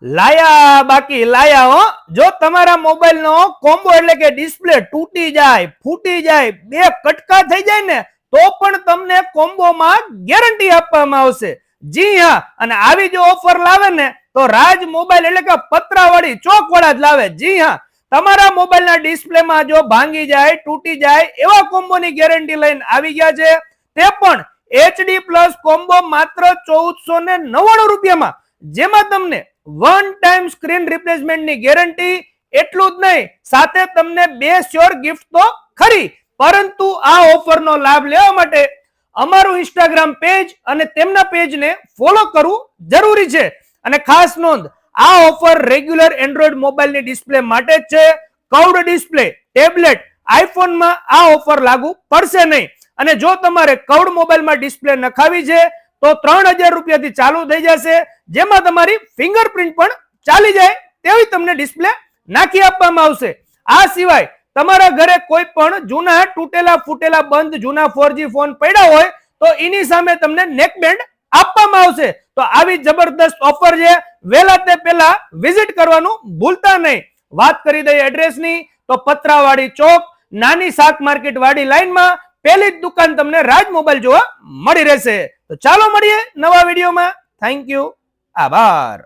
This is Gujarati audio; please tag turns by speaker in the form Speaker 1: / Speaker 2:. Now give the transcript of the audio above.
Speaker 1: લાયા બાકી લાયા હો. જો તમારા મોબાઈલ નો કોમ્બો એટલે કે ડિસ્પ્લે તૂટી જાય, ફૂટી જાય, બે કટકા થઈ જાય ને તો પણ તમને કોમ્બોમાં ગેરંટી આપવામાં આવશે. જી હા, અને આવી જો ઓફર લાવે ને તો રાજ મોબાઈલ એટલે કે પતરાવાળી ચોકવાળા જ લાવે. જી હા, તમારા મોબાઈલના ડિસ્પ્લેમાં જો ભાંગી જાય, તૂટી જાય એવા કોમ્બોની ગેરંટી લઈને આવી ગયા છે. તે પણ HD પ્લસ કોમ્બો માત્ર 1499 રૂપિયામાં, જેમાં તમને વન ટાઈમ સ્ક્રીન રિપ્લેસમેન્ટ ની ગેરંટી. એટલું જ નહીં, સાથે તમને 2 શ્યોર ગિફ્ટ તો ખરી. પરંતુ આ ઓફરનો લાભ લેવા માટે અમારું ઇન્સ્ટાગ્રામ પેજ અને તેમના પેજને ફોલો કરવું જરૂરી છે. અને ખાસ નોંધ, આ ઓફર રેગ્યુલર એન્ડ્રોઇડ મોબાઈલની ડિસ્પ્લે માટે જ છે. કર્વડ ડિસ્પ્લે, ટેબ્લેટ, આઈફોનમાં આ ઓફર લાગુ પડશે નહીં. અને જો તમારે કર્વડ મોબાઈલમાં ડિસ્પ્લે નખાવી છે તો 3000 રૂપિયાથી ચાલુ થઈ જશે, જેમાં તમારી ફિંગરપ્રિન્ટ પણ ચાલી જાય તેવી તમને ડિસ્પ્લે નાખી આપવામાં આવશે. આ સિવાય તમારા ઘરે કોઈ પણ જૂના તૂટેલા ફૂટેલા બંધ જૂના 4G ફોન પડ્યા હોય તો એની સામે તમને નેકબેન્ડ આપવામાં આવશે. તો આવી જબરદસ્ત ઓફર છે, વહેલા તે પહેલા વિઝિટ કરવાનું ભૂલતા નહીં. વાત કરી દઈએ એડ્રેસની તો પતરાવાળી ચોક, નાની શાક માર્કેટ વાડી લાઈનમાં પહેલી જ દુકાન તમને રાજ મોબાઈલ જોવા મળી રહેશે. તો ચાલો મળીએ નવા વિડીયોમાં. થેન્ક યુ, આભાર.